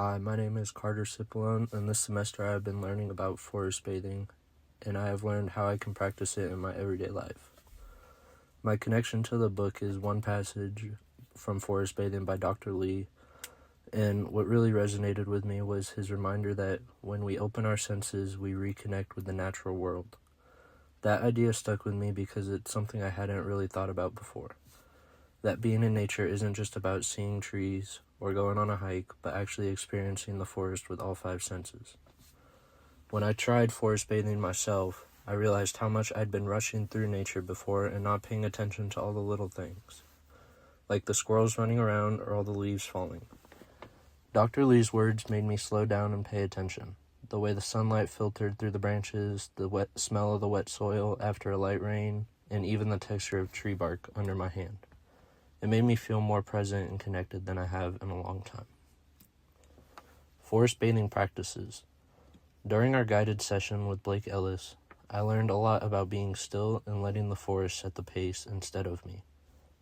Hi, my name is Carter Cipollone, and this semester I have been learning about forest bathing, and I have learned how I can practice it in my everyday life. My connection to the book is one passage from Forest Bathing by Dr. Lee, and what really resonated with me was his reminder that when we open our senses, we reconnect with the natural world. That idea stuck with me because it's something I hadn't really thought about before. That being in nature isn't just about seeing trees or going on a hike, but actually experiencing the forest with all five senses. When I tried forest bathing myself, I realized how much I'd been rushing through nature before and not paying attention to all the little things, like the squirrels running around or all the leaves falling. Dr. Lee's words made me slow down and pay attention. The way the sunlight filtered through the branches, the wet smell of the wet soil after a light rain, and even the texture of tree bark under my hand. It made me feel more present and connected than I have in a long time. Forest bathing practices. During our guided session with Blake Ellis, I learned a lot about being still and letting the forest set the pace instead of me.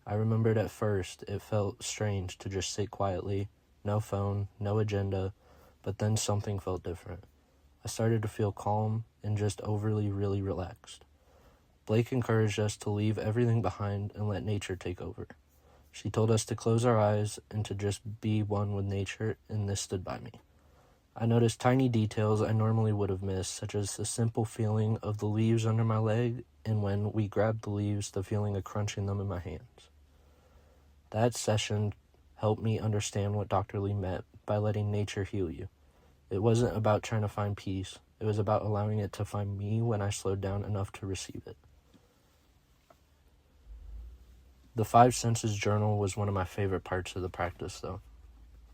I remembered at first it felt strange to just sit quietly, no phone, no agenda, but then something felt different. I started to feel calm and just overly really relaxed. Blake encouraged us to leave everything behind and let nature take over. She told us to close our eyes and to just be one with nature, and this stood by me. I noticed tiny details I normally would have missed, such as the simple feeling of the leaves under my leg, and when we grabbed the leaves, the feeling of crunching them in my hands. That session helped me understand what Dr. Lee meant by letting nature heal you. It wasn't about trying to find peace. It was about allowing it to find me when I slowed down enough to receive it. The Five Senses journal was one of my favorite parts of the practice, though.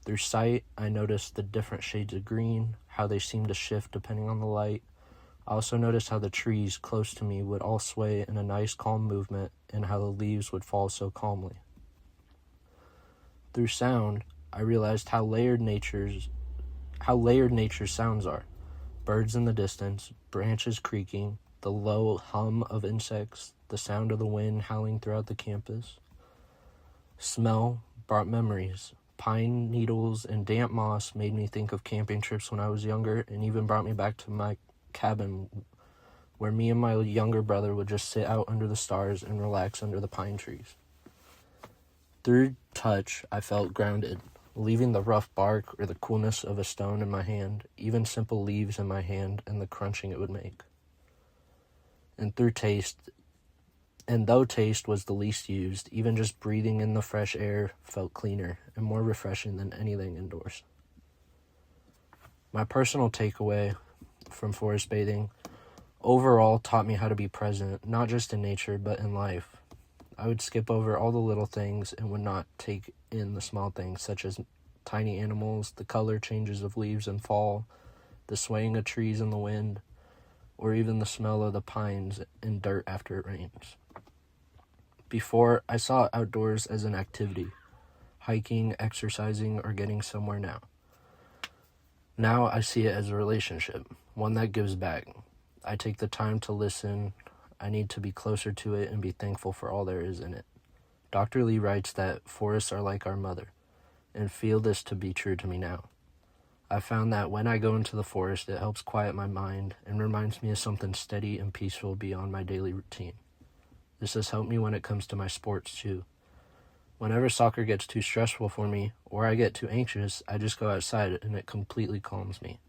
Through sight, I noticed the different shades of green, how they seemed to shift depending on the light. I also noticed how the trees close to me would all sway in a nice calm movement and how the leaves would fall so calmly. Through sound, I realized how layered nature's sounds are. Birds in the distance, branches creaking, the low hum of insects, the sound of the wind howling throughout the campus. Smell brought memories. Pine needles and damp moss made me think of camping trips when I was younger, and even brought me back to my cabin where me and my younger brother would just sit out under the stars and relax under the pine trees. Through touch, I felt grounded, leaving the rough bark or the coolness of a stone in my hand, even simple leaves in my hand and the crunching it would make. And through taste, and though taste was the least used, even just breathing in the fresh air felt cleaner and more refreshing than anything indoors. My personal takeaway from forest bathing overall taught me how to be present, not just in nature, but in life. I would skip over all the little things and would not take in the small things, such as tiny animals, the color changes of leaves in fall, the swaying of trees in the wind, or even the smell of the pines and dirt after it rains. Before, I saw outdoors as an activity, hiking, exercising, or getting somewhere now. Now I see it as a relationship, one that gives back. I take the time to listen. I need to be closer to it and be thankful for all there is in it. Dr. Lee writes that forests are like our mother, and feel this to be true to me now. I found that when I go into the forest, it helps quiet my mind and reminds me of something steady and peaceful beyond my daily routine. This has helped me when it comes to my sports too. Whenever soccer gets too stressful for me, or I get too anxious, I just go outside and it completely calms me.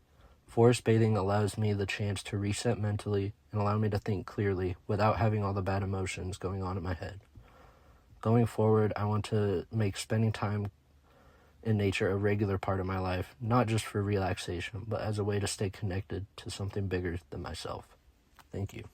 Forest bathing allows me the chance to reset mentally and allow me to think clearly without having all the bad emotions going on in my head. Going forward, I want to make spending time in nature a regular part of my life, not just for relaxation, but as a way to stay connected to something bigger than myself. Thank you.